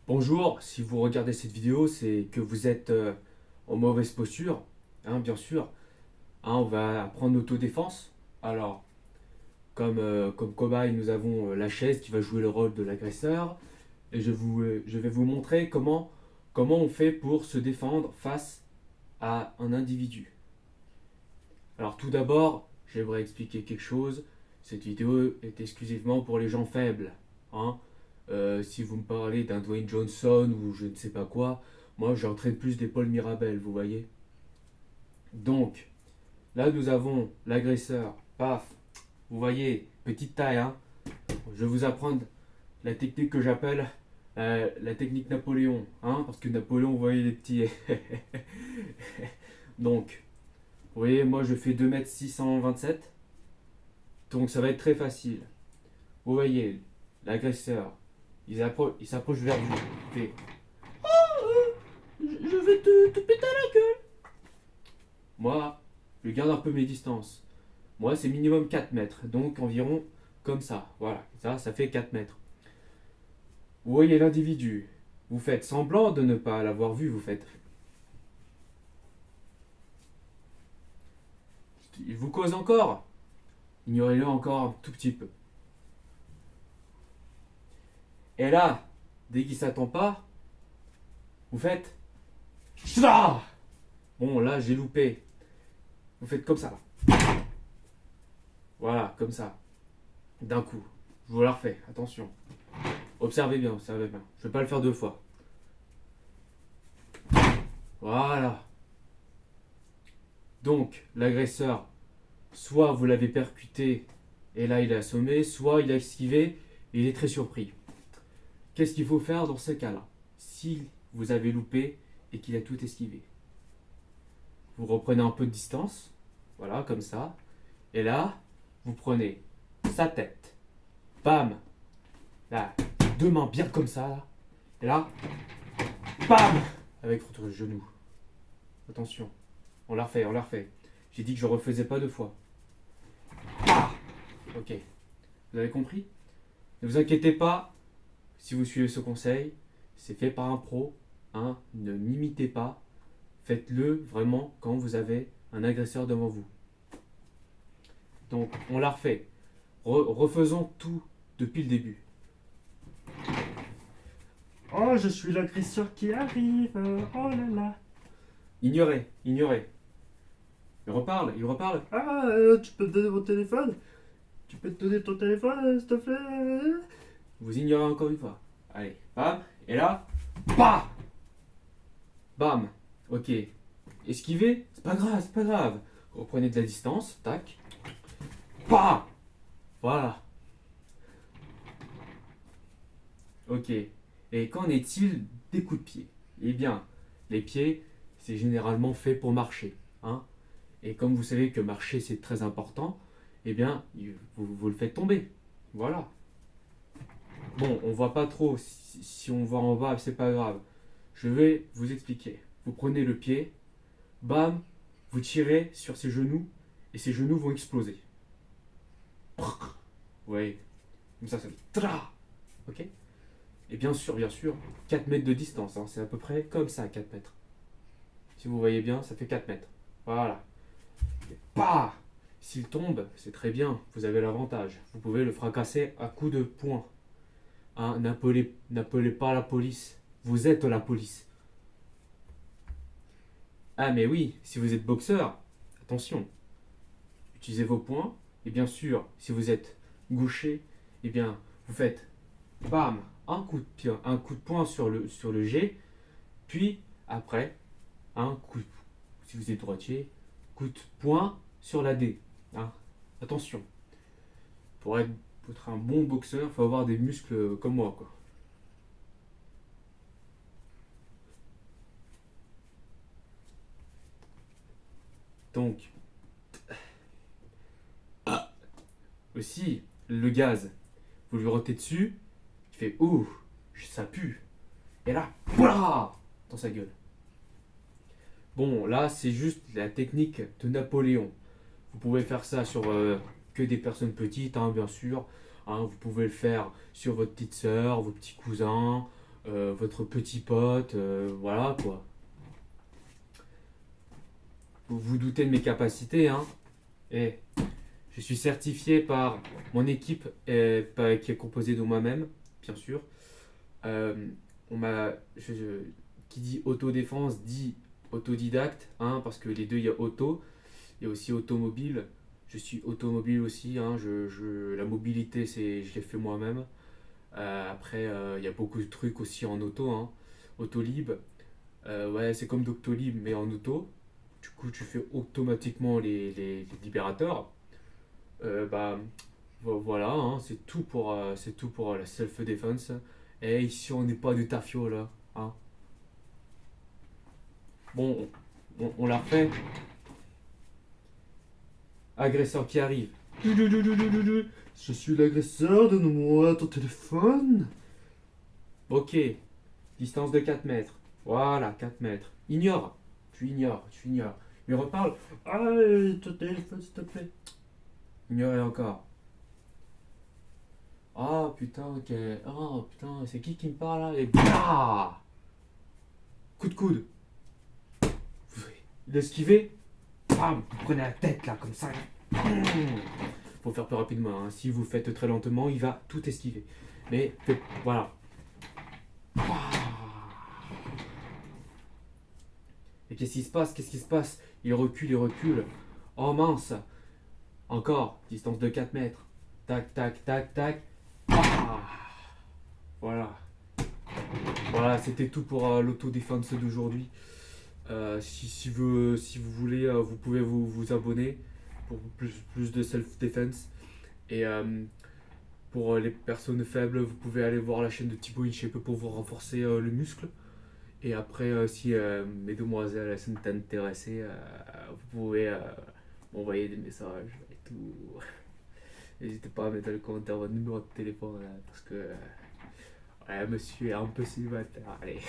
Bonjour, si vous regardez cette vidéo, c'est que vous êtes en mauvaise posture, hein, bien sûr. Hein, on va apprendre l'autodéfense. Alors, comme cobaye, nous avons la chaise qui va jouer le rôle de l'agresseur. Et je vais vous montrer comment on fait pour se défendre face à un individu. Alors tout d'abord, j'aimerais expliquer quelque chose. Cette vidéo est exclusivement pour les gens faibles, hein. Si vous me parlez d'un Dwayne Johnson ou je ne sais pas quoi, moi j'entraîne plus des Paul Mirabel, vous voyez. Donc, là nous avons l'agresseur, paf, vous voyez, petite taille, hein. Je vais vous apprendre la technique que j'appelle la technique Napoléon, hein, parce que Napoléon, vous voyez les petits. Donc, vous voyez, moi je fais 2,627 m, donc ça va être très facile. Vous voyez, l'agresseur, il s'approche vers vous. Il fait, je vais te péter la gueule. Moi, je garde un peu mes distances. Moi, c'est minimum 4 mètres, donc environ comme ça. Voilà, ça fait 4 mètres. Vous voyez l'individu. Vous faites semblant de ne pas l'avoir vu, vous faites. Il vous cause encore. Ignorez-le encore un tout petit peu. Et là, dès qu'il s'attend pas, vous faites. Chla. Bon, là, j'ai loupé. Vous faites comme ça. Voilà, comme ça. D'un coup. Je vous la refais, attention. Observez bien, observez bien. Je vais pas le faire deux fois. Voilà. Donc, l'agresseur, soit vous l'avez percuté et là il est assommé, soit il a esquivé et il est très surpris. Qu'est-ce qu'il faut faire dans ce cas-là? Si vous avez loupé et qu'il a tout esquivé, vous reprenez un peu de distance, voilà, comme ça, et là, vous prenez sa tête, bam, là, deux mains bien comme ça, là, et là, bam, avec votre genou. Attention, on la refait, on la refait. J'ai dit que je refaisais pas deux fois. Ah, ok, vous avez compris? Ne vous inquiétez pas, si vous suivez ce conseil, c'est fait par un pro, hein, ne m'imitez pas, faites-le vraiment quand vous avez un agresseur devant vous. Donc, on la refait. Refaisons tout depuis le début. Oh, je suis l'agresseur qui arrive. Oh là là. Ignorez, ignorez. Il reparle, il reparle. Ah, tu peux me donner mon téléphone? Tu peux te donner ton téléphone, s'il te plaît? Vous ignorez encore une fois. Allez, bam. Et là, bah, bam. Ok. Esquivez, c'est pas grave, c'est pas grave. Reprenez de la distance, tac. Bah, voilà. Ok. Et qu'en est-il des coups de pied? Eh bien, les pieds, c'est généralement fait pour marcher, hein. Et comme vous savez que marcher c'est très important, eh bien, vous le faites tomber. Voilà. Bon, on voit pas trop. Si on voit en bas, c'est pas grave. Je vais vous expliquer. Vous prenez le pied, bam, vous tirez sur ses genoux et ses genoux vont exploser. Vous voyez, comme ça fait tra. Ok. Et bien sûr, 4 mètres de distance, hein, c'est à peu près comme ça, 4 mètres. Si vous voyez bien, ça fait 4 mètres. Voilà. Et bah, s'il tombe, c'est très bien, vous avez l'avantage. Vous pouvez le fracasser à coups de poing. Hein, n'appelez pas la police. Vous êtes la police. Ah mais oui, si vous êtes boxeur, attention. Utilisez vos poings. Et bien sûr, si vous êtes gaucher, eh bien, vous faites bam, un coup de poing sur le G. Puis, après, un coup, si vous êtes droitier, coup de poing sur la D. Hein. Attention. Pour être un bon boxeur, il faut avoir des muscles comme moi, quoi. Donc, aussi, le gaz, vous lui rotez dessus, il fait ouh, ça pue. Et là, voilà, dans sa gueule. Bon, là, c'est juste la technique de Napoléon. Vous pouvez faire ça sur que des personnes petites, hein, bien sûr. Hein, vous pouvez le faire sur votre petite soeur, vos petits cousins, votre petit pote, voilà quoi. Vous vous doutez de mes capacités, hein. Et je suis certifié par mon équipe qui est composée de moi-même, bien sûr. Euh, on m'a, qui dit autodéfense dit autodidacte, hein, parce que les deux, il y a auto, il y a aussi automobile. Je suis automobile aussi, hein, la mobilité, je l'ai fait moi-même. Après, il y a beaucoup de trucs aussi en auto, hein. Autolib, ouais, c'est comme Doctolib, mais en auto. Du coup, tu fais automatiquement les libérateurs. Bah, voilà, hein, c'est tout pour la self-defense. Et ici, on n'est pas de tafio, là. Hein. Bon, on la refait. Agresseur qui arrive. Je suis l'agresseur, donne-moi ton téléphone. Ok, distance de 4 mètres. Voilà, 4 mètres. Ignore. Tu ignores, tu ignores. Il reparle. Allez, ton téléphone, s'il te plaît. Ignorez encore. Ah putain, ok. Oh putain, c'est qui me parle là? Et bah, coup de coude. Il a esquivé. Bam, vous prenez la tête là, comme ça. Faut faire plus rapidement, hein. Si vous faites très lentement, il va tout esquiver. Mais voilà. Et qu'est-ce qui se passe? Qu'est-ce qui se passe? Il recule, il recule. Oh mince. Encore, distance de 4 mètres. Tac, tac, tac, tac. Ah, voilà. Voilà, c'était tout pour l'autodéfense d'aujourd'hui. Si vous voulez, vous pouvez vous abonner pour plus de self-defense. Et pour les personnes faibles, vous pouvez aller voir la chaîne de Thibaut Inchepé pour vous renforcer le muscle. Et après, si mesdemoiselles elles sont intéressées, vous pouvez m'envoyer des messages et tout. N'hésitez pas à mettre dans le commentaire votre numéro de téléphone parce que ouais, monsieur est un peu célibataire. Allez.